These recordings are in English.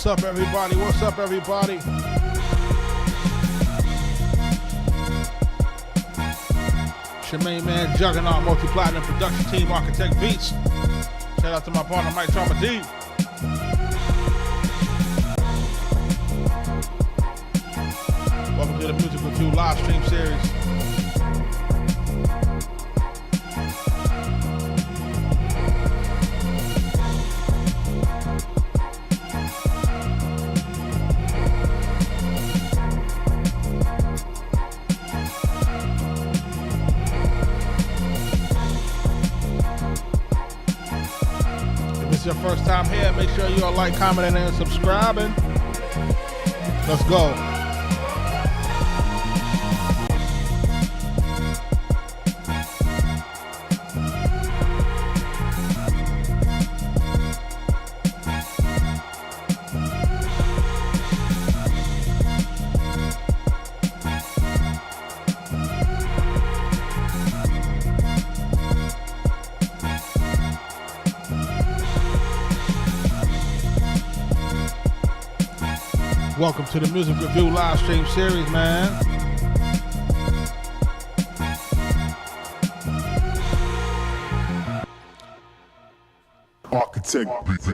What's up, everybody? What's up, everybody? It's your main man, Juggernaut, multi-platinum production team, Arkatech Beatz. Shout out to my partner, Mike Trauma D. Welcome to the Music Review live stream series. If it's your first time here, make sure you are like, commenting, and subscribing. Let's go. Welcome to the Music Review live stream series, man. Arkatech Beatz.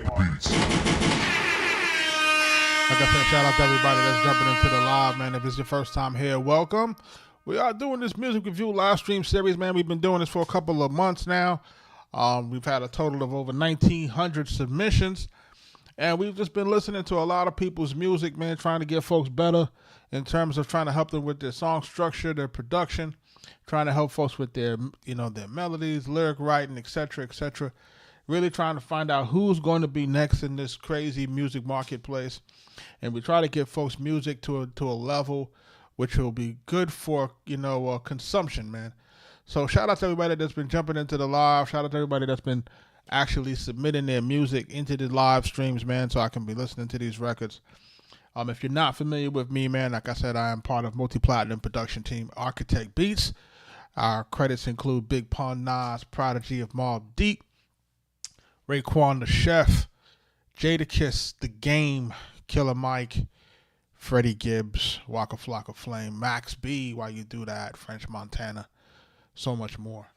Like I said, shout out to everybody that's jumping into the live, man. If it's your first time here, welcome. We are doing this Music Review live stream series, man. We've been doing this for a couple of months now. We've had a total of over 1,900 submissions. And we've just been listening to a lot of people's music, man, trying to get folks better in terms of trying to help them with their song structure, their production, trying to help folks with their, their melodies, lyric writing, etc., etc. Really trying to find out who's going to be next in this crazy music marketplace. And we try to get folks' music to a level which will be good for, consumption, man. So shout out to everybody that's been jumping into the live. Shout out to everybody that's been actually submitting their music into the live streams, man, so I can be listening to these records. If you're not familiar with me, man, like I said, I am part of multi-platinum production team Arkatech Beatz. Our credits include Big Pun, Nas, Prodigy of Mobb Deep, Raekwon the Chef, Jadakiss, The Game, Killer Mike, Freddie Gibbs, Waka Flocka Flame, Max B, Why You Do That, French Montana, so much more,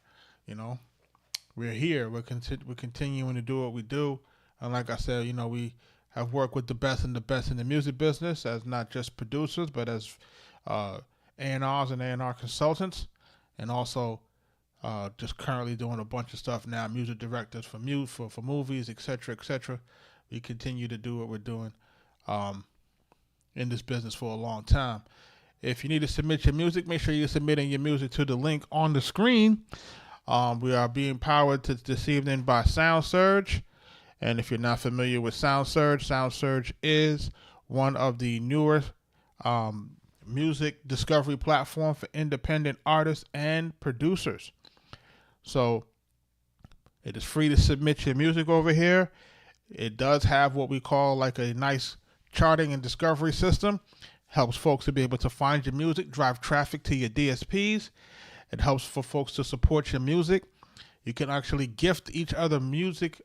We're here. We're continuing to do what we do. And like I said, we have worked with the best in the music business as not just producers, but as A&Rs and A&R consultants. And also just currently doing a bunch of stuff now, music directors for movies, etc., etc. We continue to do what we're doing in this business for a long time. If you need to submit your music, make sure you're submitting your music to the link on the screen. We are being powered this evening by SoundSurge. And if you're not familiar with SoundSurge is one of the newer music discovery platform for independent artists and producers. So it is free to submit your music over here. It does have what we call like a nice charting and discovery system. Helps folks to be able to find your music, drive traffic to your DSPs. It helps for folks to support your music. You can actually gift each other music.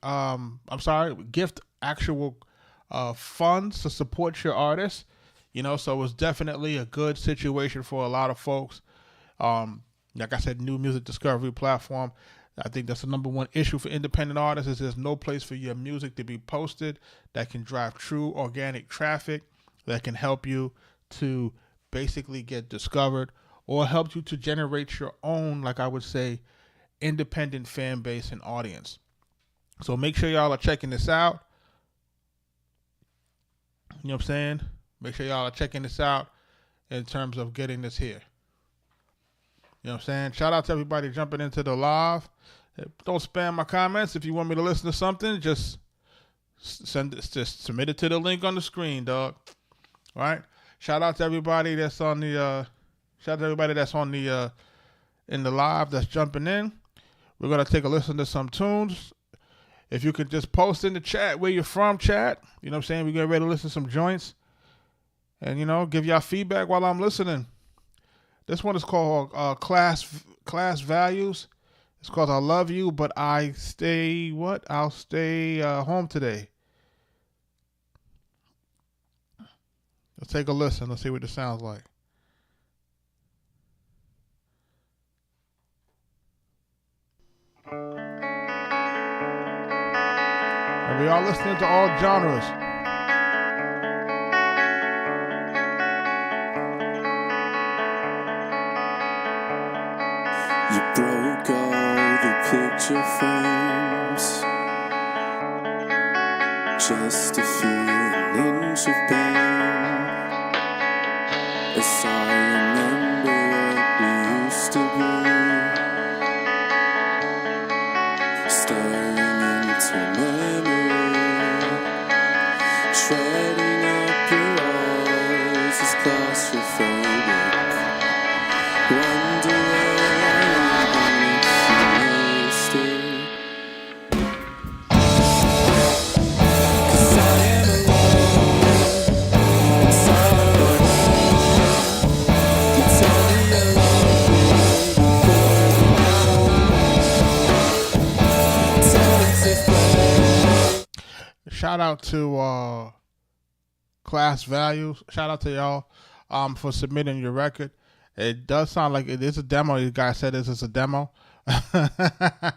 Gift actual funds to support your artists. So it's definitely a good situation for a lot of folks. Like I said, new music discovery platform. I think that's the number one issue for independent artists is there's no place for your music to be posted that can drive true organic traffic that can help you to basically get discovered or help you to generate your own, like I would say, independent fan base and audience. So make sure y'all are checking this out. You know what I'm saying? Make sure y'all are checking this out in terms of getting this here. You know what I'm saying? Shout out to everybody jumping into the live. Don't spam my comments. If you want me to listen to something, just submit it to the link on the screen, dog. All right? Shout out to everybody that's on the in the live that's jumping in. We're gonna take a listen to some tunes. If you could just post in the chat where you're from, chat. You know what I'm saying? We're getting ready to listen to some joints. And give y'all feedback while I'm listening. This one is called Class Values. It's called I Love You, but I'll stay home today. Let's take a listen. Let's see what this sounds like. And we are listening to all genres. You broke all the picture frames just to feel an inch of pain. As I remember what we used to be, staring into memory, treading up your walls is claustrophobic. Wonder Shout out to Class Values. Shout out to y'all for submitting your record. It does sound like it is a demo. You guys said this is a demo. That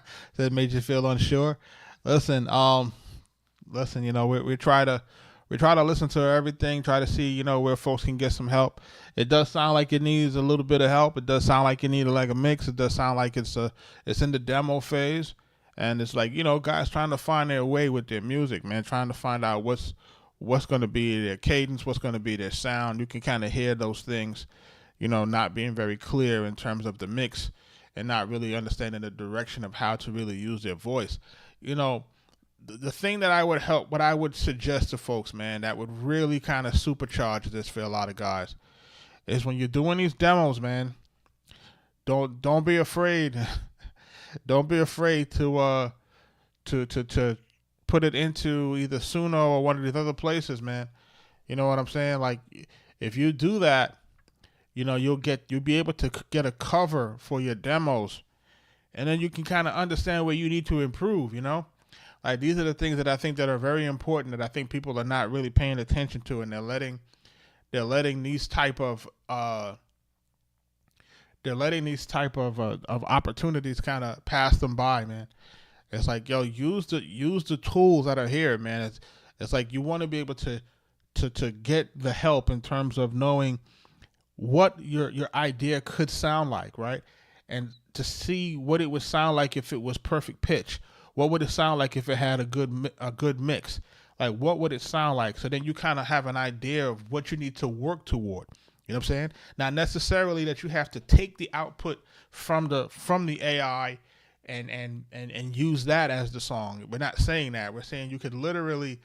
made you feel unsure. Listen, you know, we try to listen to everything, try to see, you know, where folks can get some help. It does sound like it needs a little bit of help. It does sound like it needs like a mix. It does sound like it's in the demo phase. And it's like, you know, guys trying to find their way with their music, man, trying to find out what's going to be their cadence, what's going to be their sound. You can kind of hear those things, you know, not being very clear in terms of the mix and not really understanding the direction of how to really use their voice. You know, the thing that what I would suggest to folks, man, that would really kind of supercharge this for a lot of guys is when you're doing these demos, man, don't be afraid. Don't be afraid to put it into either Suno or one of these other places, man. You know what I'm saying? Like, if you do that, you know, you'll be able to get a cover for your demos, and then you can kind of understand where you need to improve. You know, like these are the things that I think that are very important that I think people are not really paying attention to, and they're letting these type of opportunities kind of pass them by, man. It's like, yo, use the tools that are here, man. It's like you want to be able to get the help in terms of knowing what your idea could sound like, right? And to see what it would sound like if it was perfect pitch. What would it sound like if it had a good mix? Like, what would it sound like? So then you kind of have an idea of what you need to work toward. You know what I'm saying? Not necessarily that you have to take the output from the AI and use that as the song. We're not saying that. We're saying you could literally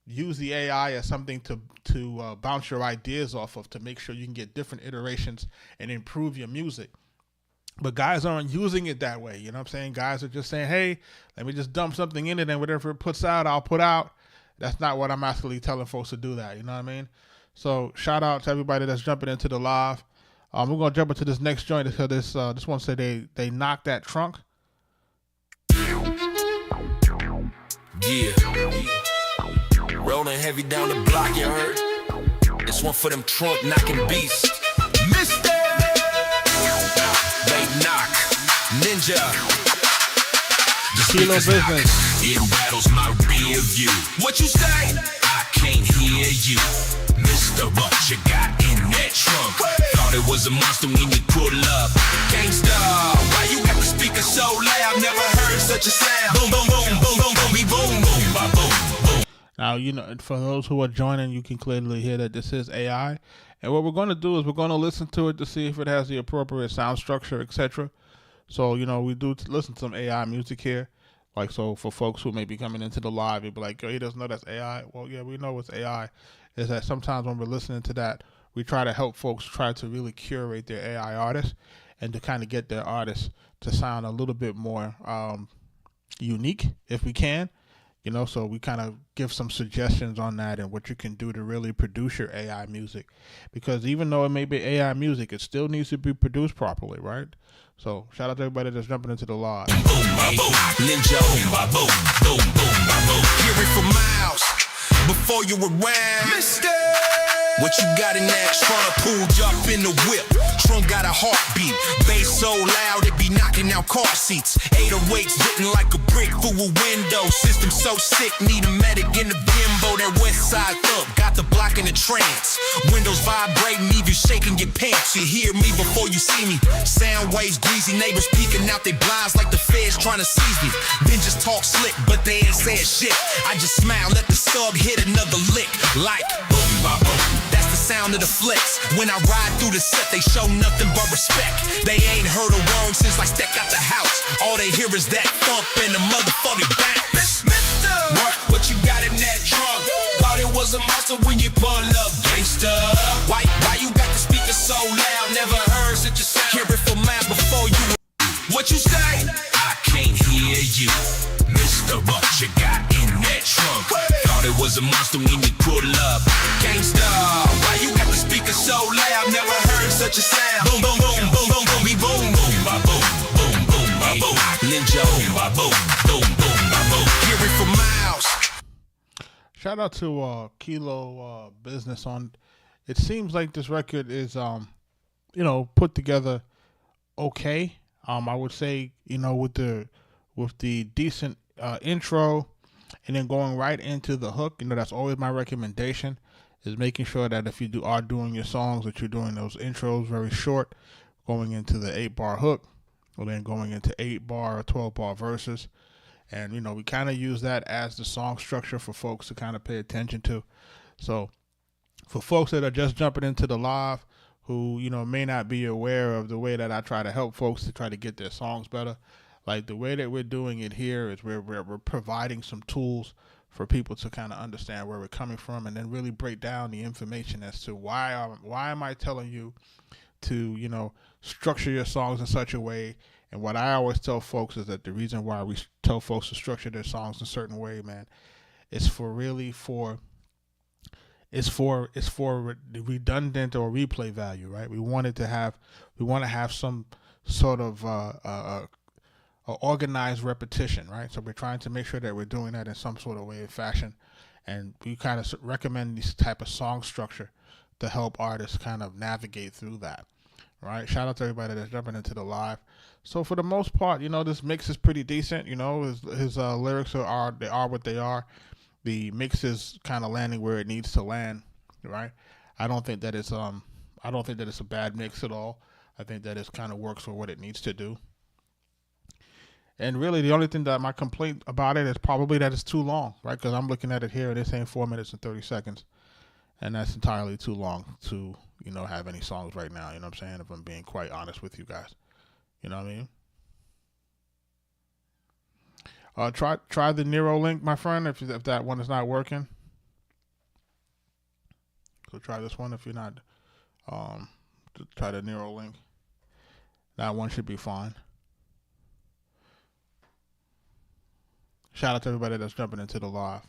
use the AI as something to bounce your ideas off of, to make sure you can get different iterations and improve your music. But guys aren't using it that way. You know what I'm saying? Guys are just saying, hey, let me just dump something in it, and whatever it puts out, I'll put out. That's not what I'm actually telling folks to do that. You know what I mean? So shout out to everybody that's jumping into the live. We're gonna jump into this next joint because this one said they knocked that trunk. Yeah. Rolling heavy down the block, you heard? This one for them trunk knocking beasts. Mister! They knock. Ninja. Kilo business. It rattles my rear view. What you say? I can't hear you. Mr. What you got in that trunk? Thought it was a monster when you pull up. Gangsta, why you got the speaker so loud? Never heard such a sound. Boom, boom, boom, boom, boom, boom, boom, boom, boom, boom, boom. Now, you know, for those who are joining, you can clearly hear that this is AI. And what we're going to do is we're going to listen to it to see if it has the appropriate sound structure, etc. So, you know, we do listen to some AI music here. Like, so for folks who may be coming into the live, you'll be like, yo, he doesn't know that's AI. Well, yeah, we know it's AI. Is that sometimes when we're listening to that, we try to help folks try to really curate their AI artists and to kind of get their artists to sound a little bit more unique if we can. You know, so we kind of give some suggestions on that and what you can do to really produce your AI music. Because even though it may be AI music, it still needs to be produced properly, right? So shout out to everybody that's jumping into the live. Boom, ba, boom, ninja, boom, ba, boom, boom, boom, ba, boom. Hear it for miles before you were around. Mister, What you got in that trunk? Pulled up in the whip. Trunk got a heartbeat. Bass so loud it be knocking out car seats. 808s hitting like a brick through a window. System so sick, need a medic in the bimbo. That west side thump got the block in a trance. Windows vibrating, leave you shaking your pants. You hear me before you see me. Sound waves greasy, neighbors peeking out they blinds like the feds trying to seize me. Then just talk slick, but they ain't said shit. I just smile, let the sub hit another lick. Like boom, ba boom. That's the sound of the flex. When I ride through the set, they show nothing but respect. They ain't heard a word since like stepped out the house. All they hear is that thump and the motherfucking bounce. What you got in that trunk? Thought it was a monster when you pull up, gangsta. Why you got the speaker so loud? Never heard such a sound. Hear it from mine before you. What you say? I can't hear you, Mr. What you got in that trunk? Thought it was a monster when you pull up, gangsta. Why you got the speaker so loud? Never heard such a sound. Boom boom boom boom boom boom boom boom boom ba boom boom boom ba boom. Ninja boom ba boom boom boom ba boom. Hear it from miles. Shout out to Kilo Business on. It seems like this record is put together okay. I would say with the decent intro and then going right into the hook. That's always my recommendation, is making sure that if you are doing your songs, that you're doing those intros very short, going into the 8-bar hook, or then going into 8-bar or 12-bar verses. And, we kind of use that as the song structure for folks to kind of pay attention to. So for folks that are just jumping into the live, who, may not be aware of the way that I try to help folks to try to get their songs better, like the way that we're doing it here is we're providing some tools for people to kind of understand where we're coming from, and then really break down the information as to why am I telling you to, structure your songs in such a way. And what I always tell folks is that the reason why we tell folks to structure their songs in a certain way, man, is for the redundant or replay value, right? We want to have some sort of organized repetition, right? So we're trying to make sure that we're doing that in some sort of way or fashion, and we kind of recommend this type of song structure to help artists kind of navigate through that, right? Shout out to everybody that's jumping into the live. So for the most part, this mix is pretty decent. His lyrics are what they are. The mix is kind of landing where it needs to land, right? I don't think that it's a bad mix at all. I think that it kind of works for what it needs to do. And really, the only thing that my complaint about it is probably that it's too long, right? Because I'm looking at it here, and it's saying 4 minutes and 30 seconds, and that's entirely too long to have any songs right now. You know what I'm saying? If I'm being quite honest with you guys, you know what I mean? Try the Nero link, my friend, if that one is not working. So try this one if you're not. Try the Nero link. That one should be fine. Shout out to everybody that's jumping into the live.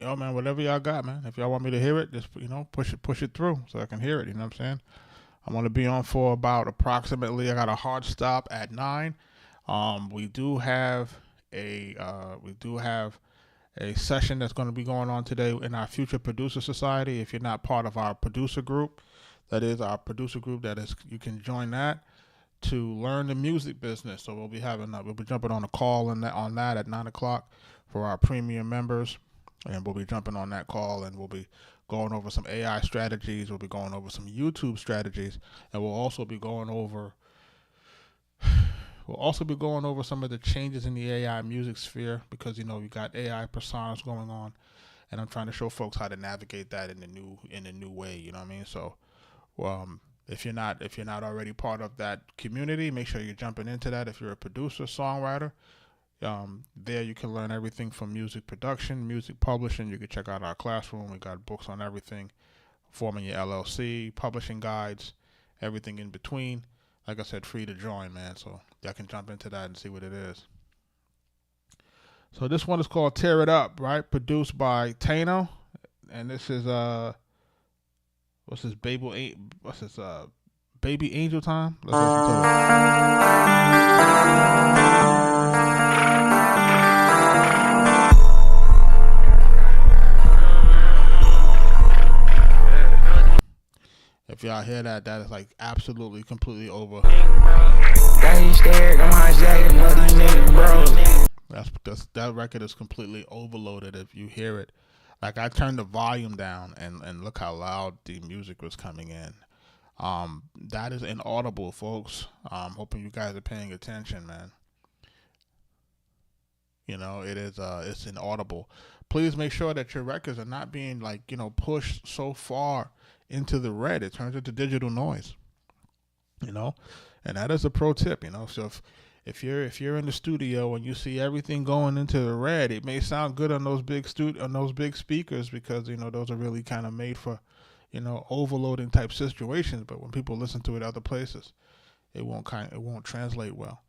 Yo, man, whatever y'all got, man. If y'all want me to hear it, just, push it through so I can hear it. You know what I'm saying? I'm going to be on for about approximately, I got a hard stop at 9. We do have a session that's going to be going on today in our Future Producer Society. If you're not part of our producer group, that is our producer group, you can join that to learn the music business. So we'll be jumping on a call on that at 9 o'clock for our premium members. And we'll be jumping on that call, and we'll be going over some AI strategies. We'll be going over some YouTube strategies, and we'll also be going over some of the changes in the AI music sphere, because we got AI personas going on, and I'm trying to show folks how to navigate that in a new way. You know what I mean? So, if you're not already part of that community, make sure you're jumping into that. If you're a producer, songwriter. There you can learn everything from music production, music publishing. You can check out our classroom. We got books on everything, forming your LLC, publishing guides, everything in between. Like I said, free to join, man. So y'all can jump into that and see what it is. So this one is called Tear It Up, right? Produced by Tano. And this is Baby Angel Time. Let's listen to it. If y'all hear that, that is like absolutely, completely over. That record is completely overloaded. If you hear it, like I turned the volume down and look how loud the music was coming in. That is inaudible, folks. Hoping you guys are paying attention, man. You know, it is it's inaudible. Please make sure that your records are not being like, you know, pushed so far into the red it turns into digital noise. You know, and that is a pro tip. You know, so if you're in the studio and you see everything going into the red, it may sound good on those big speakers because you know those are really kind of made for, you know, overloading type situations. But when people listen to it other places, it won't translate well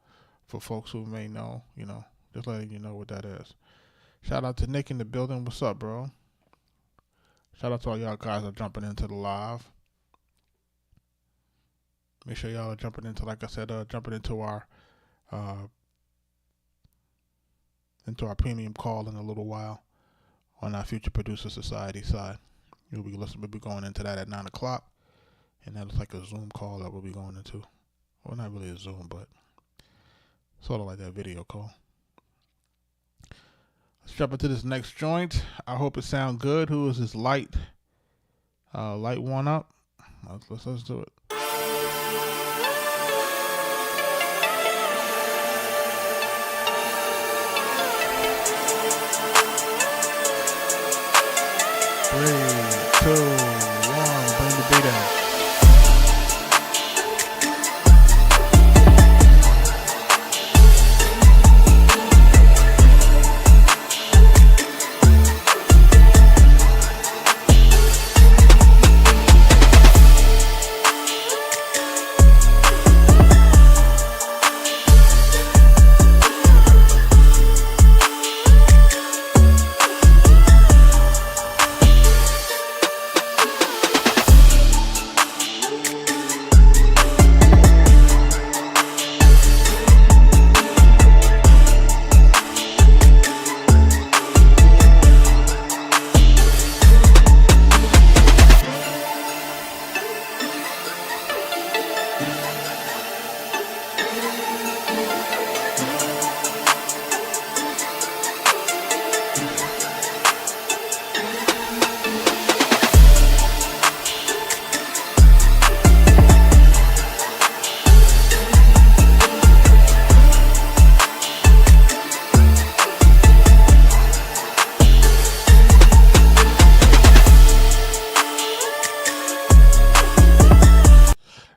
for folks who may know. You know, just letting you know what that is. Shout out to Nick in the building. What's up, bro? Shout out to all y'all guys that are jumping into the live. Make sure y'all are jumping into, like I said, jumping into our premium call in a little while on our Future Producer Society side. We'll be going into that at 9 o'clock, and that's like a Zoom call that we'll be going into. Well, not really a Zoom, but sort of like that video call. Let's jump into this next joint. I hope it sounds good. Who is this light? Light one up. Let's do it. Three, two, one, bring the beat in.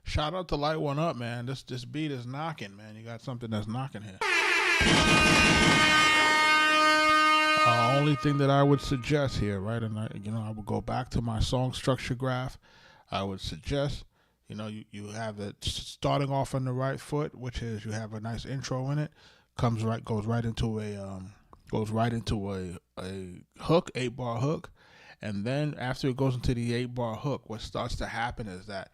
Shout out to Light One Up, man. This beat is knocking, man. You got something that's knocking here. Only thing that I would suggest here, right? And I would go back to my song structure graph. I would suggest, you have it starting off on the right foot, which is you have a nice intro in it. Goes right into a hook, 8-bar hook, and then after it goes into the 8-bar hook, what starts to happen is that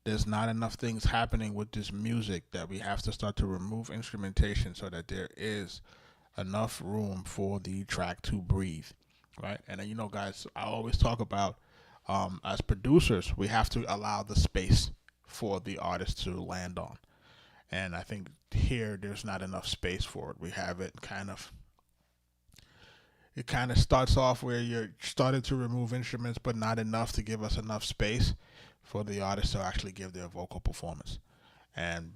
there's not enough things happening with this music that we have to start to remove instrumentation so that there is enough room for the track to breathe, right? And then, guys, I always talk about as producers, we have to allow the space for the artist to land on. And I think here there's not enough space for it. We have it kind of starts off where you're starting to remove instruments, but not enough to give us enough space for the artist to actually give their vocal performance. And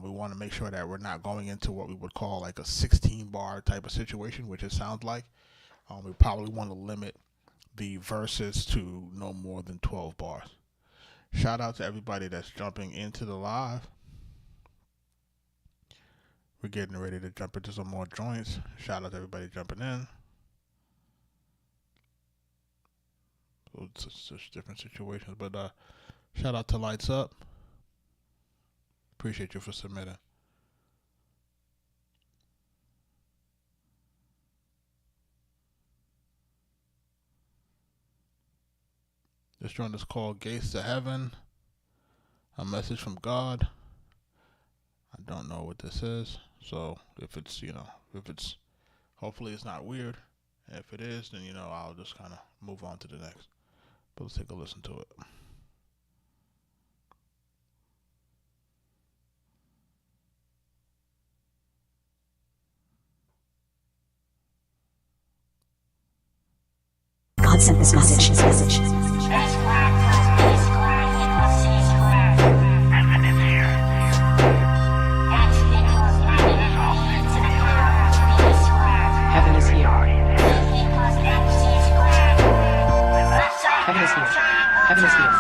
we want to make sure that we're not going into what we would call like a 16-bar type of situation, which it sounds like. We probably want to limit the verses to no more than 12 bars. Shout out to everybody that's jumping into the live. We're getting ready to jump into some more joints. Shout out to everybody jumping in. So it's just different situations, but shout out to Lights Up. Appreciate you for submitting. This joint is called Gates to Heaven. a message from God. I don't know what this is, so if it's, hopefully it's not weird. If it is, then, I'll just kind of move on to the next. But let's take a listen to it. God sent this message. Heaven is here. Heaven is here.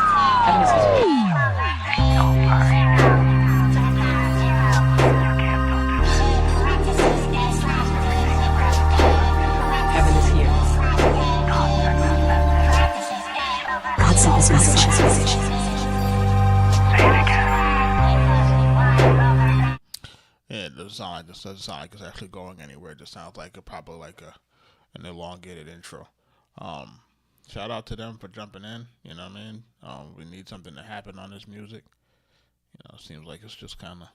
Heaven is here. Heaven is here. This message. Yeah, it doesn't sound like it's actually going anywhere. It just sounds like probably like an elongated intro. Shout out to them for jumping in. You know what I mean? We need something to happen on this music. It seems like it's just kind of,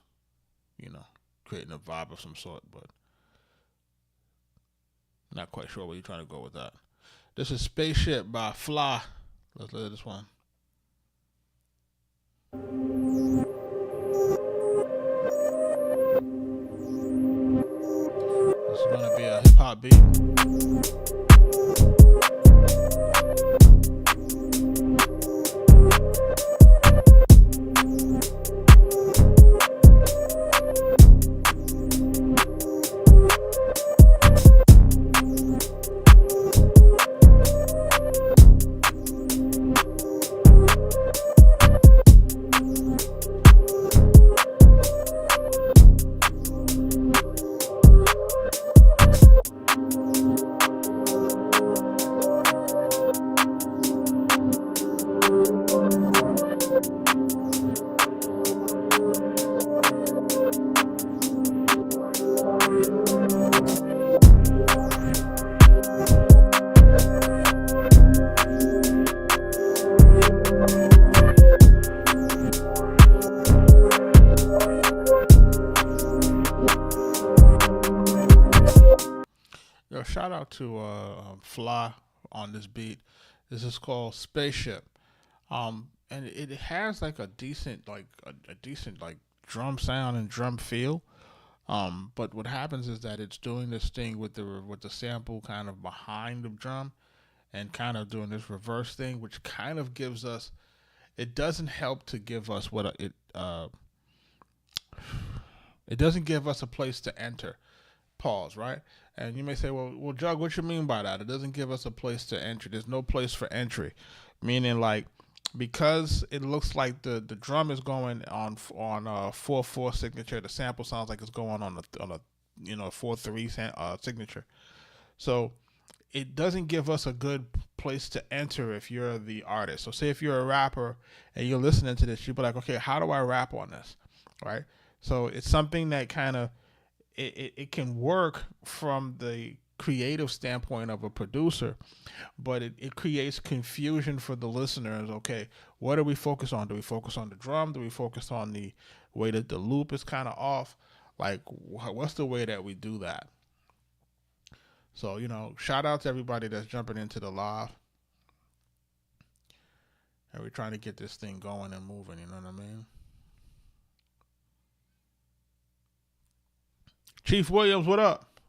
creating a vibe of some sort, but not quite sure where you're trying to go with that. This is Spaceship by Fly. Let's look at this one. This is gonna be a hip hop beat. Shout out to Fly on this beat. This is called Spaceship, and it has like a decent drum sound and drum feel. But what happens is that it's doing this thing with the sample kind of behind the drum, and kind of doing this reverse thing, which kind of gives us. It doesn't help to give us it doesn't give us a place to enter. Pause, right? And you may say, well, Jug, what you mean by that? It doesn't give us a place to enter. There's no place for entry, meaning like because it looks like the drum is going on 4/4 signature. The sample sounds like it's going on a 4/3 signature. So it doesn't give us a good place to enter if you're the artist. So say if you're a rapper and you're listening to this, you'll be like, okay, how do I rap on this, right? So it's something that kind of it can work from the creative standpoint of a producer, but it creates confusion for the listeners. Okay, what do we focus on? Do we focus on the drum? Do we focus on the way that the loop is kind of off? Like, what's the way that we do that? So, shout out to everybody that's jumping into the live. And we're trying to get this thing going and moving, you know what I mean? Chief Williams, what up?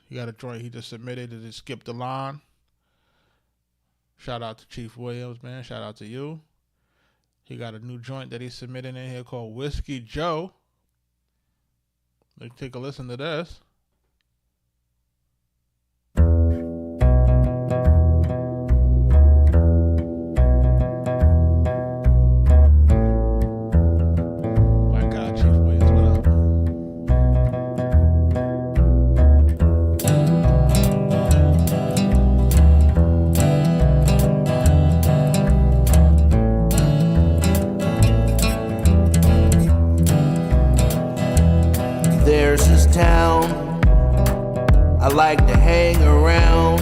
He got a joint he just submitted. It just skipped the line. Shout out to Chief Williams, man. Shout out to you. He got a new joint that he submitted in here called Whiskey Joe. Let's take a listen to this. There's this town I like to hang around.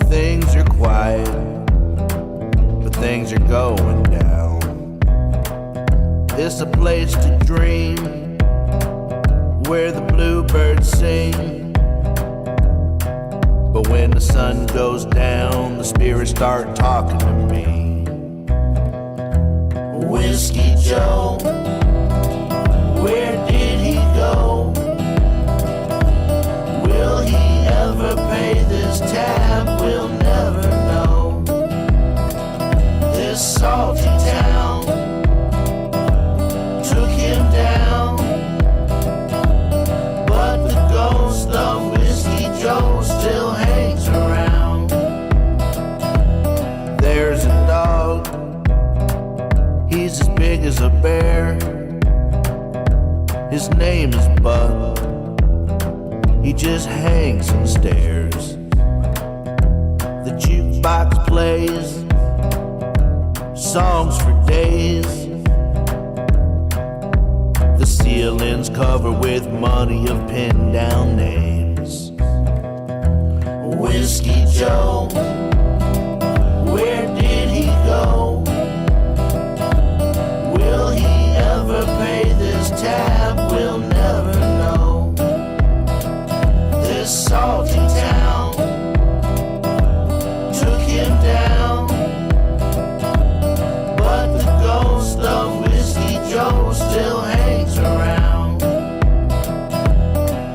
Things are quiet, things are going down. It's a place to dream, where the bluebirds sing. But when the sun goes down, the spirits start talking to me. Whiskey Joe, where did he go? Will he ever pay this tab? We'll never know. This salty town took him down, but the ghost of Whiskey Joe still hangs around. There's a dog, he's as big as a bear. His name is Bud, he just hangs and stares. The jukebox plays songs for days. The ceiling's covered with money of pinned down names. Whiskey Joe, where did he go? Will he ever pay this tab? We'll never know. This salty town took him down, but the ghost of Whiskey Joe still hangs around.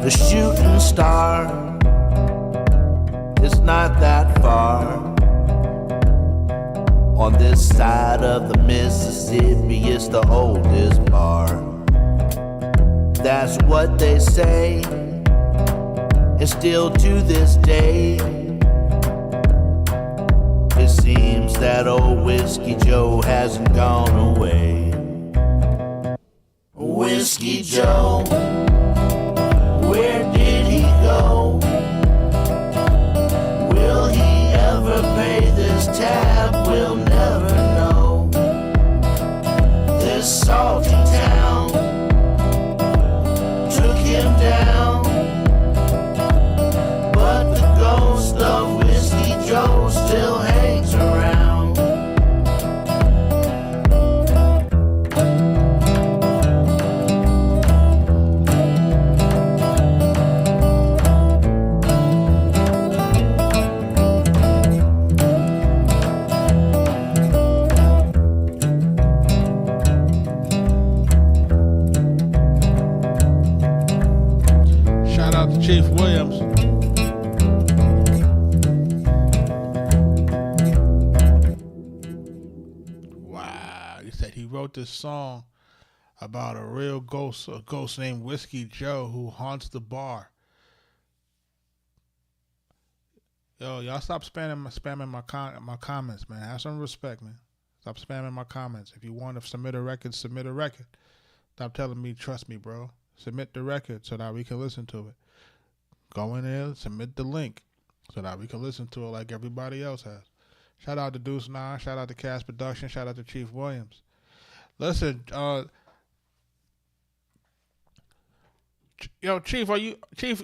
The shooting star is not that far. On this side of the Mississippi, it's the oldest bar. That's what they say, and still to this day, it seems that old Whiskey Joe hasn't gone away. Whiskey Joe, where did he go? Will he ever pay this tab? We'll never know. This salty town took him down, but the ghost of Whiskey Joe still hangs around. Shout out to Chief Williams. Wow, he said he wrote this song about a real ghost, a ghost named Whiskey Joe who haunts the bar. Yo, y'all stop spamming my comments, man. Have some respect, man. Stop spamming my comments. If you want to submit a record, submit a record. Stop telling me, trust me, bro. Submit the record so that we can listen to it. Go in there, submit the link so that we can listen to it like everybody else has. Shout out to Deuce 9, shout out to Cass Production, shout out to Chief Williams. Listen, yo, Chief,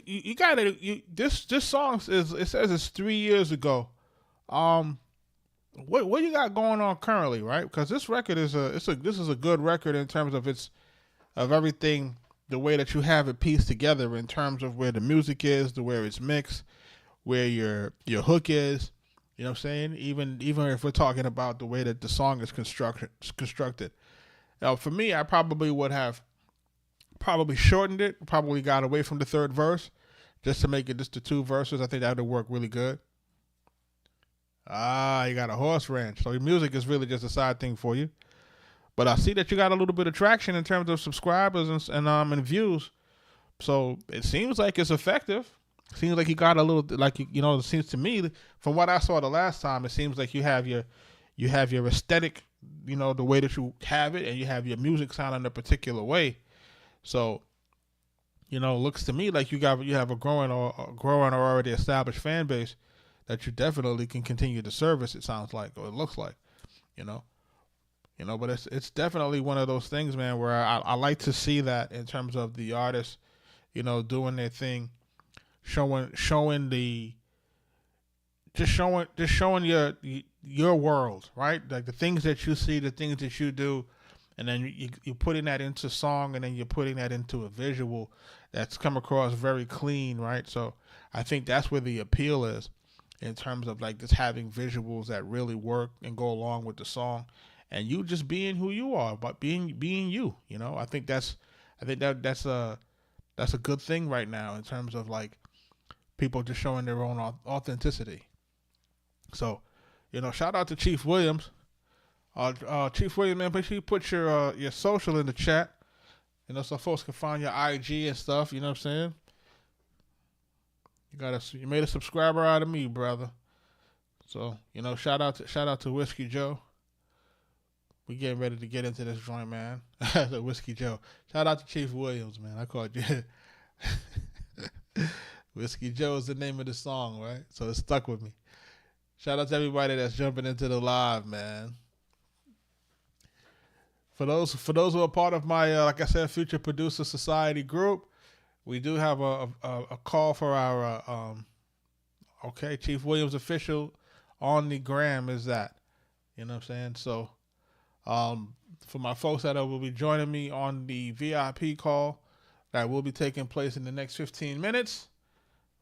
you got it. This song it says it's 3 years ago. What you got going on currently, right? Because this record this is a good record in terms of everything, the way that you have it pieced together in terms of where the music is, the where it's mixed, where your hook is. You know what I'm saying? Even if we're talking about the way that the song is constructed. Now, for me, I probably would have shortened it, probably got away from the third verse, just to make it just the two verses. I think that would work really good. You got a horse ranch. So your music is really just a side thing for you. But I see that you got a little bit of traction in terms of subscribers and views. So it seems like it's effective. Seems like you got a little, like, it seems to me, from what I saw the last time, it seems like you have your aesthetic, the way that you have it, and you have your music sounding a particular way. So, looks to me like you have a growing or already established fan base that you definitely can continue to service. It sounds like, or it looks like, but it's definitely one of those things, man, where I like to see that in terms of the artists, doing their thing, showing the just showing your world, right? Like the things that you see, the things that you do, and then you're putting that into song, and then you're putting that into a visual that's come across very clean, right? So I think that's where the appeal is, in terms of like just having visuals that really work and go along with the song, and you just being who you are, but being you. I think that's a good thing right now in terms of like people just showing their own authenticity. So, shout out to Chief Williams. Chief Williams, man, make sure you put your social in the chat, so folks can find your IG and stuff. You know what I'm saying? You made a subscriber out of me, brother. So, shout out to Whiskey Joe. We getting ready to get into this joint, man. The Whiskey Joe. Shout out to Chief Williams, man. I called you. Whiskey Joe is the name of the song, right? So it stuck with me. Shout out to everybody that's jumping into the live, man. For those who are part of my, like I said, Future Producer Society group, we do have a call for our, Chief Williams official on the gram is that. You know what I'm saying? So, for my folks that will be joining me on the VIP call that will be taking place in the next 15 minutes,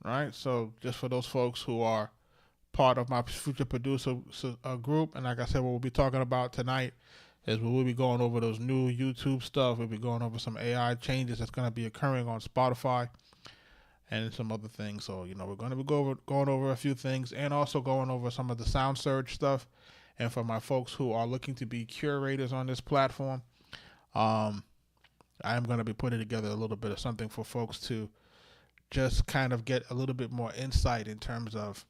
right? So just for those folks who are part of my Future Producer group, and like I said, what we'll be talking about tonight is we'll be going over those new YouTube stuff. We'll be going over some AI changes that's going to be occurring on Spotify and some other things. So, we're going to be going over a few things, and also going over some of the sound surge stuff. And for my folks who are looking to be curators on this platform, I am going to be putting together a little bit of something for folks to just kind of get a little bit more insight in terms of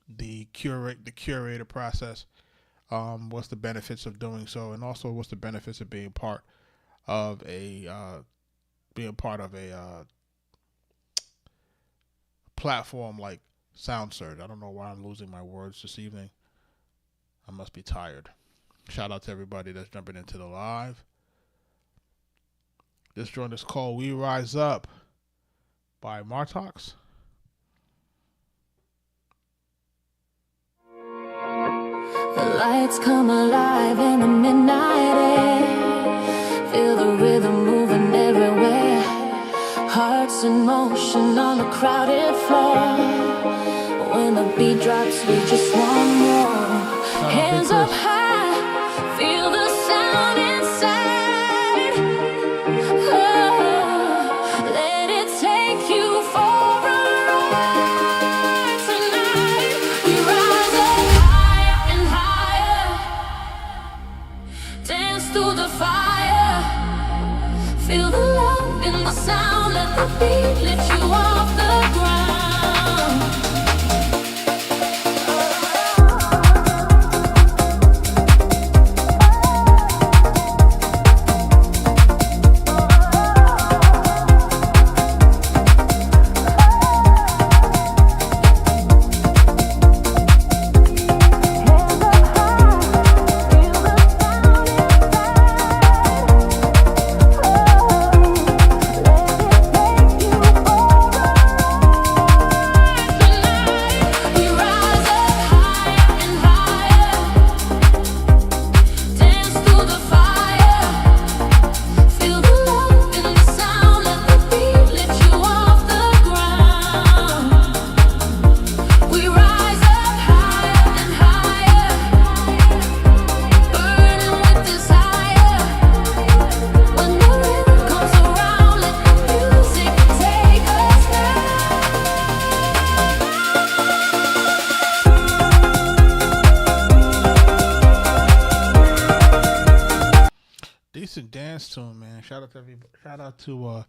the curator process. What's the benefits of doing so, and also what's the benefits of being part of a platform like SoundSurge. I don't know why I'm losing my words this evening. I must be tired. Shout out to everybody that's jumping into the live. This joint is called We Rise Up by Martox. The lights come alive in the midnight air. Feel the rhythm moving everywhere. Hearts in motion on the crowded floor. When the beat drops, we just want more. Hands up high, feel the sound inside. Oh, let it take you for a ride tonight. We rise up higher and higher. Dance through the fire. Feel the love in the sound. Let the beat lift you off the ground. Dance tune, man. Shout out to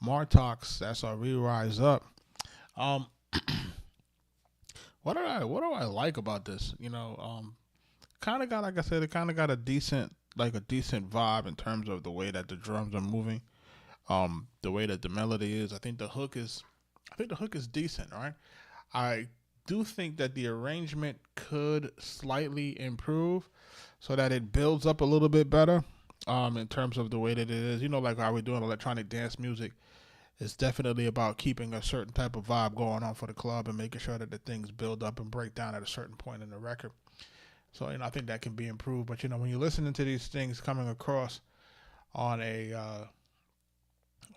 Martox. That's our We Rise Up. What do I like about this? Kind of got, like I said, it kind of got a decent vibe in terms of the way that the drums are moving, the way that the melody is. I think the hook is decent, right? I do think that the arrangement could slightly improve so that it builds up a little bit better. In terms of the way that it is, like how we're doing electronic dance music, It's definitely about keeping a certain type of vibe going on for the club and making sure that the things build up and break down at a certain point in the record. So, I think that can be improved. But, when you're listening to these things coming across on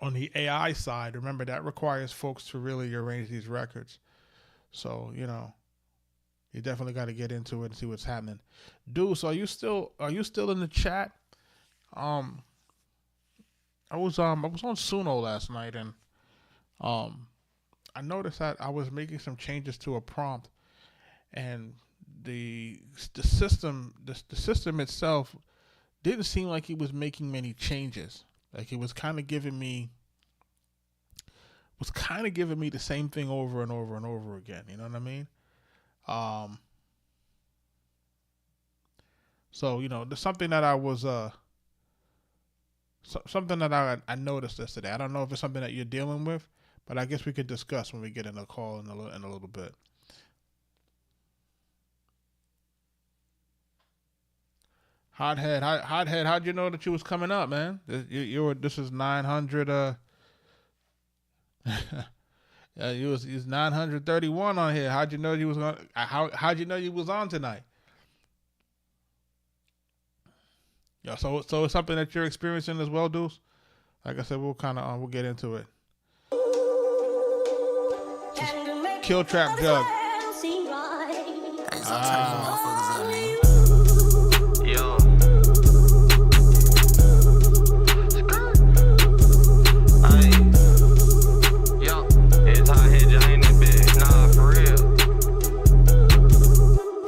on the AI side, remember that requires folks to really arrange these records. So, you definitely got to get into it and see what's happening. Deuce, are you still in the chat? I was on Suno last night, and I noticed that I was making some changes to a prompt, and the system itself didn't seem like it was making many changes. Like, it was kind of giving me the same thing over and over and over again. You know what I mean? So, there's something that I was something that I noticed yesterday. I don't know if it's something that you're dealing with, but I guess we could discuss when we get in a call in a little bit. Hothead, how'd you know that you was coming up, man? This is 900. You was 931 on here. How'd you know you was on? How'd you know you was on tonight? Yeah, so it's something that you're experiencing as well, Deuce. Like I said, we'll get into it. Just Kill Trap Jug. Yo. It's Hothead Jay in this bitch. Nah, for real.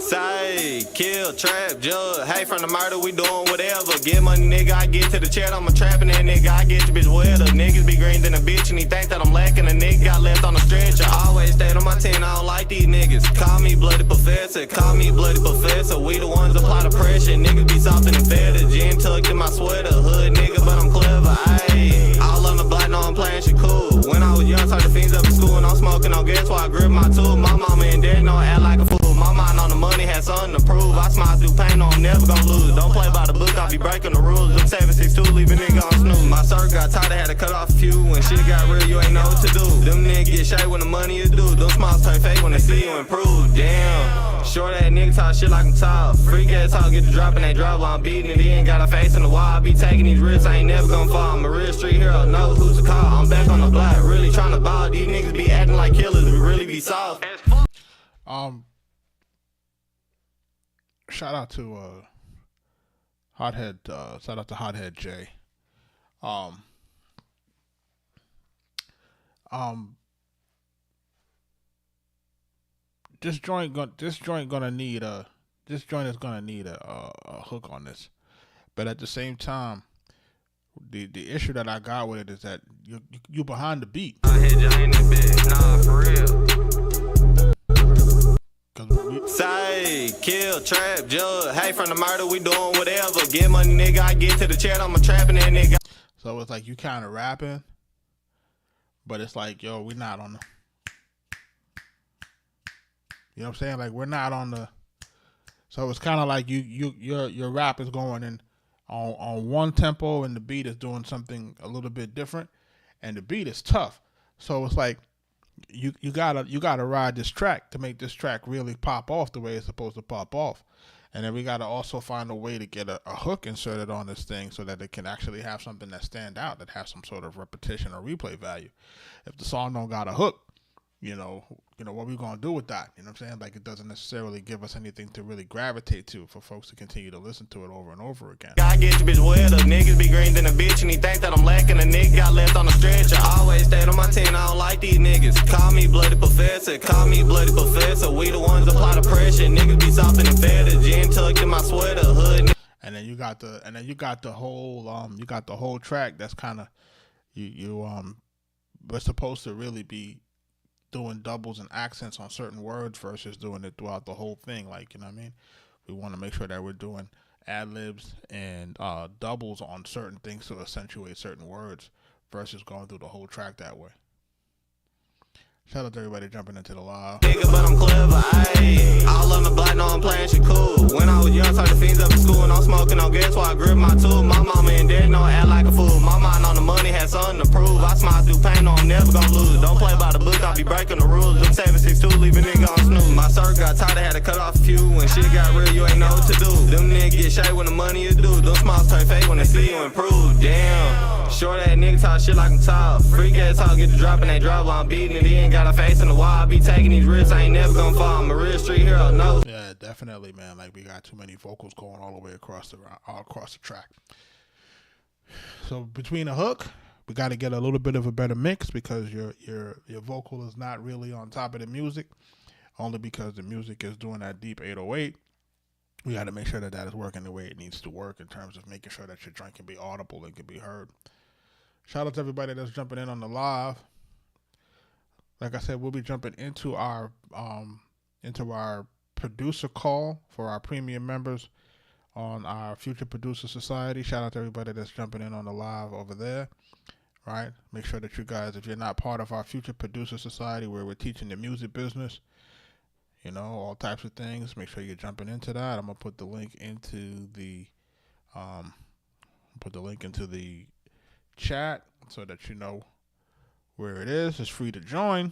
Say, kill, trap, jug. Hey, from the murder, we doing whatever. Get money, nigga, I get to the chat. I'm a trapping that nigga, I get your bitch wetter. Niggas be green than a bitch, and he think that I'm lacking. A nigga got left on the stretcher. I always stayed on my team, I don't like these niggas. Call me bloody professor, call me bloody professor. We the ones apply the pressure. Niggas be softer than feather. Gin tucked in my sweater. Hood nigga, but I'm clever. Ayy, all on the block, know I'm playing shit cool. When I was young, turned the fiends up in school, and I'm smoking on gas while I grip my tool. My mama and dad know I act like a fool. My mind on the money, had something to prove. I smile through pain, know I'm never gonna lose. Don't play by the book, I be breaking the rules. Them 762, leave a nigga on snooze. My circle got tight, I had to cut off a few. When shit got real, you ain't know what to do. Them niggas get shade when the money is due. Them smiles turn fake when they see you improve. Damn, short ass nigga talk shit like I'm tall. Freak ass talk, get the drop and they drop while I'm beating it. He ain't got a face in the wall, I be taking these risks, I ain't never gonna fall. I'm a real street hero, know who's to call. I'm back on the block, really trying to ball. These niggas be acting like killers, we really be soft. Shout out to Hothead. Shout out to Hothead Jay. This joint is gonna need a hook on this, but at the same time, the issue that I got with it is that you behind the beat. Nah, for real. Say, kill, trap, jug. Hey, from the murder, we doing whatever. Get money, nigga, I get to the chat. I'm a trapping that nigga. So it's like you kind of rapping, but it's like, yo, we're not on the. You know what I'm saying? Like, we're not on the. So it's kind of like your rap is going in on one tempo, and the beat is doing something a little bit different, and the beat is tough. So it's like you gotta ride this track to make this track really pop off the way it's supposed to pop off. And then we gotta also find a way to get a hook inserted on this thing so that it can actually have something that stand out, that has some sort of repetition or replay value. If the song don't got a hook, you know what we gonna do with that? You know what I'm saying? Like, it doesn't necessarily give us anything to really gravitate to for folks to continue to listen to it over and over again. I get your bitch wetter. Niggas be green than a bitch, and he think that I'm lacking. A nigga got left on the stretcher. I always stayed on my team, I don't like these niggas. Call me bloody professor, call me bloody professor. We the ones apply the pressure. Niggas be softer than feather. Gin tucked in my sweater. Hood. And then you got the whole track that's kind of we're supposed to really be doing doubles and accents on certain words versus doing it throughout the whole thing. Like, you know what I mean? We want to make sure that we're doing ad-libs and doubles on certain things to accentuate certain words versus going through the whole track that way. Shout out to everybody jumping into the live. Nigga, but I'm clever, ayy. All on the block, know I'm playing shit cool. When I was young, turned the fiends up in school, and I'm smoking on gas while I grip my tool. My mama and dad know I act like a fool. My mind on the money, had something to prove. I smile through pain, know I'm never gon' lose. Don't play by the book, I'll be breaking the rules. Them 762, leave a nigga on snooze. My circle got tight, I had to cut off a few. When shit got real, you ain't know what to do. Them niggas get shade when the money is due. Them smiles turn fake when they see you improve. Damn, short ass nigga talk shit like I'm tall. Freak ass talk, get the drop and they drop while I'm beating it. He ain't got a face in the wall. I be taking these risks, I ain't never gonna fall. I'm a real street hero, no. Yeah, definitely, man. Like, we got too many vocals going all the way across the track. So between the hook, we got to get a little bit of a better mix because your vocal is not really on top of the music, only because the music is doing that deep 808. We got to make sure that is working the way it needs to work in terms of making sure that your joint can be audible and can be heard. Shout out to everybody that's jumping in on the live. Like I said, we'll be jumping into our producer call for our premium members on our Future Producer Society. Shout out to everybody that's jumping in on the live over there. Right? Make sure that you guys, if you're not part of our Future Producer Society, where we're teaching the music business, you know, all types of things, make sure you're jumping into that. I'm gonna put the link into the chat so that you know where it is. It's free to join.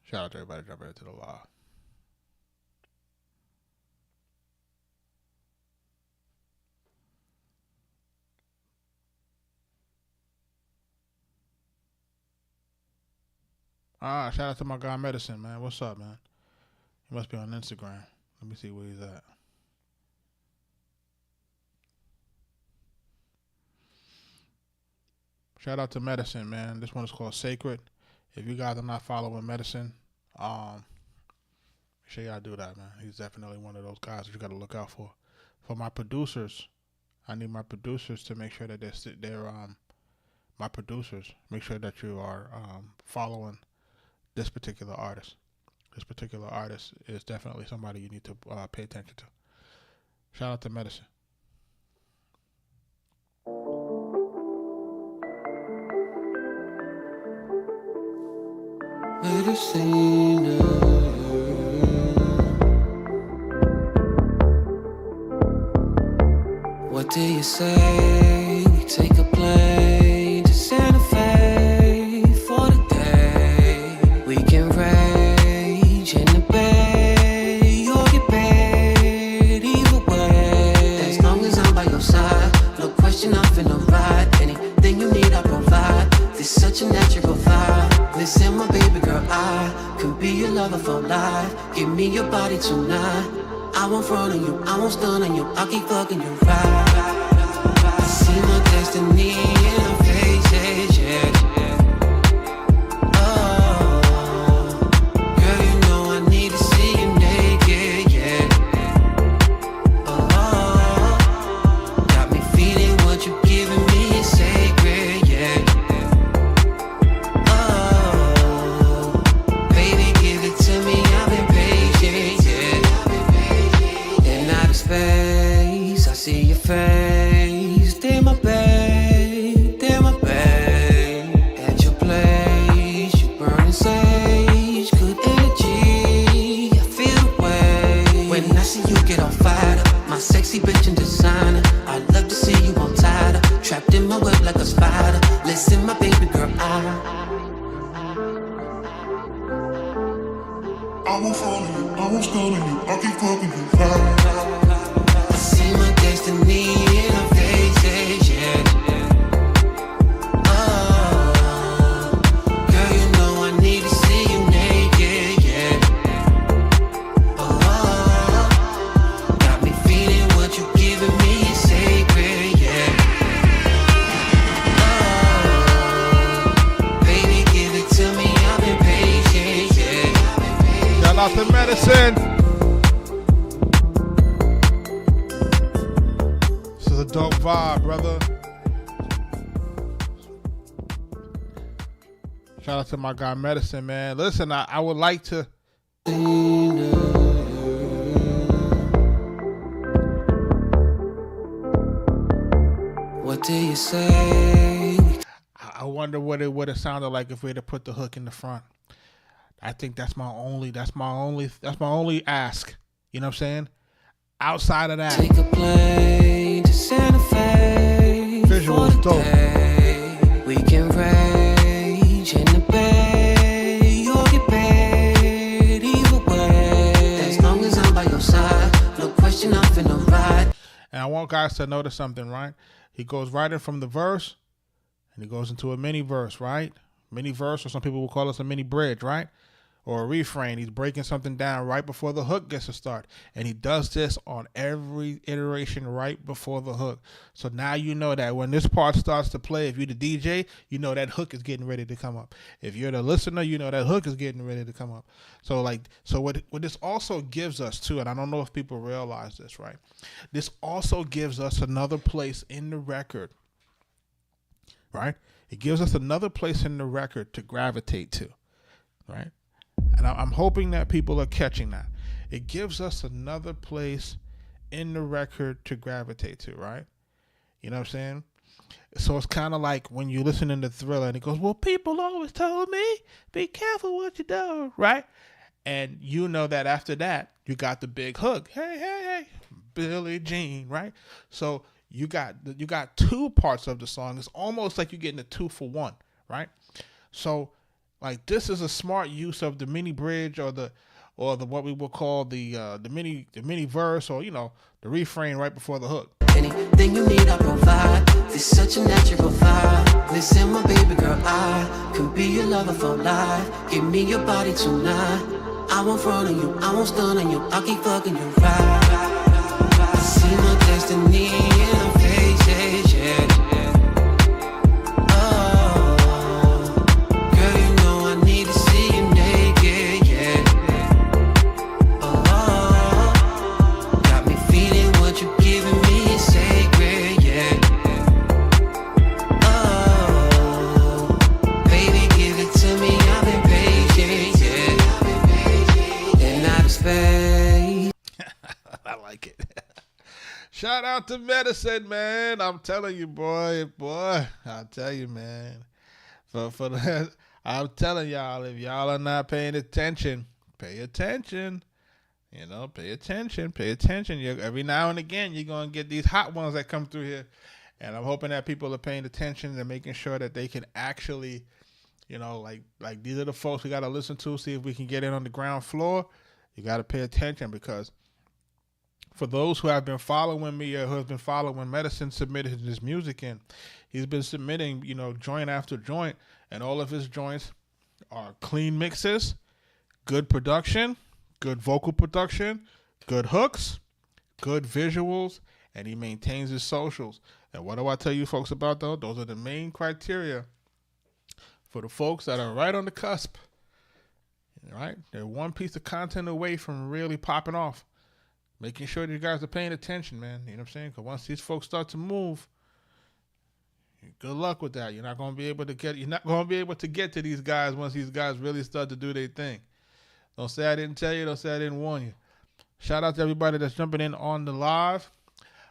Shout out to everybody jumping into the live. Shout out to my guy Medicine, man. What's up, man? He must be on Instagram. Let me see where he's at. Shout out to Medicine, man. This one is called Sacred. If you guys are not following Medicine, make sure y'all do that, man. He's definitely one of those guys that you got to look out for. For my producers, I need my producers to make sure that they're my producers. Make sure that you are following this particular artist. This particular artist is definitely somebody you need to pay attention to. Shout out to Medicine. Medicine. What do you say? We take a plane to Santa Fe for the day. We can rage in the bay or get paid either way. As long as I'm by your side, no question I'm finna ride. Anything you need I provide. This such a natural vibe. Listen, my baby girl, I could be your lover for life. Give me your body tonight. I won't front on you, I won't stun on you. I'll keep fucking you right. I see my destiny in her faces, yeah. Oh, girl, you know I need to see you naked, yeah. Oh, got me feeling what you're giving me is sacred, yeah. Space, I see your face. They're my babe, they're my babe. At your place, you burning sage. Good energy, I feel the way. When I see you get all fired up, my sexy bitch and designer. I'd love to see you all tied up, trapped in my web like a spider. Listen, my baby girl, I won't follow you, I won't stun on you. I'll keep fucking you right. See my destiny in her faces, yeah. Oh, girl, you know I need to see you naked, yeah. Oh, got me feeling what you're giving me is sacred, yeah. Oh, baby, give it to me, I've been patient, yeah. Shout out to Medicine. A dope vibe, brother. Shout out to my guy Medicine, man. Listen, I would like to what do you say? I wonder what it would have sounded like if we had put the hook in the front. I think that's my only ask. You know what I'm saying? outside of that, Take a plane to Santa Fe. visuals for the dope. day. We can rage in the bay or get paid either way. As long as I'm by your side, no question I'm finna ride. And I want guys to notice something, right? He goes right in from the verse, and he goes into a mini verse, right? Mini verse, or some people will call this a mini bridge, right? Or a refrain. He's breaking something down right before the hook gets to start. And he does this on every iteration right before the hook. So now you know that when this part starts to play, if you're the DJ, you know that hook is getting ready to come up. If you're the listener, you know that hook is getting ready to come up. So what this also gives us too, and I don't know if people realize this, right? This also gives us another place in the record, right? It gives us another place in the record to gravitate to, right? And I'm hoping that people are catching that. It gives us another place in the record to gravitate to, right? You know what I'm saying? So it's kind of like when you listen to Thriller and it goes, well, people always told me, be careful what you do, right? And you know that after that, you got the big hook. Hey, hey, hey, Billie Jean, right? So you got two parts of the song. It's almost like you're getting a 2-for-1, right? So like this is a smart use of the mini bridge or the what we will call the mini verse, or the refrain right before the hook. Anything you need, I provide. It's such a natural vibe. Listen, my baby girl, I can be your lover for life. Give me your body tonight. I won't front on you, I won't stun on you. I'll keep fucking you right. I see my destiny in her face, yeah. Shout out to Medicine, man. I'm telling you, boy. I'll tell you, man. For that, I'm telling y'all, if y'all are not paying attention, pay attention. Pay attention. Every now and again, you're going to get these hot ones that come through here. And I'm hoping that people are paying attention and making sure that they can actually, like these are the folks we got to listen to, see if we can get in on the ground floor. You got to pay attention, because for those who have been following me or who have been following Medicine, submitted his music in, he's been submitting, joint after joint, and all of his joints are clean mixes, good production, good vocal production, good hooks, good visuals, and he maintains his socials. And what do I tell you folks about those? Those are the main criteria for the folks that are right on the cusp, right? They're one piece of content away from really popping off. Making sure that you guys are paying attention, man. You know what I'm saying? Because once these folks start to move, good luck with that. You're not going to be able to get to these guys once these guys really start to do their thing. Don't say I didn't tell you. Don't say I didn't warn you. Shout out to everybody that's jumping in on the live.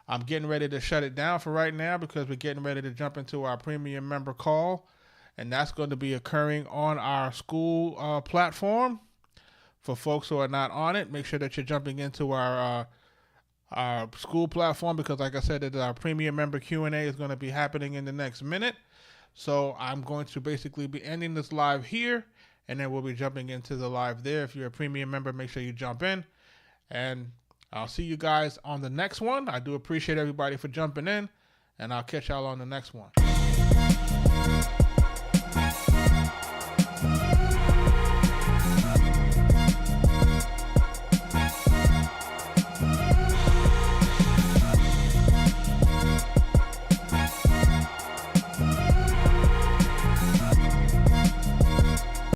I'm getting ready to shut it down for right now because we're getting ready to jump into our premium member call. And that's going to be occurring on our school platform. For folks who are not on it, make sure that you're jumping into our school platform, because like I said, our premium member Q&A is going to be happening in the next minute. So I'm going to basically be ending this live here, and then we'll be jumping into the live there. If you're a premium member, make sure you jump in, and I'll see you guys on the next one. I do appreciate everybody for jumping in, and I'll catch y'all on the next one.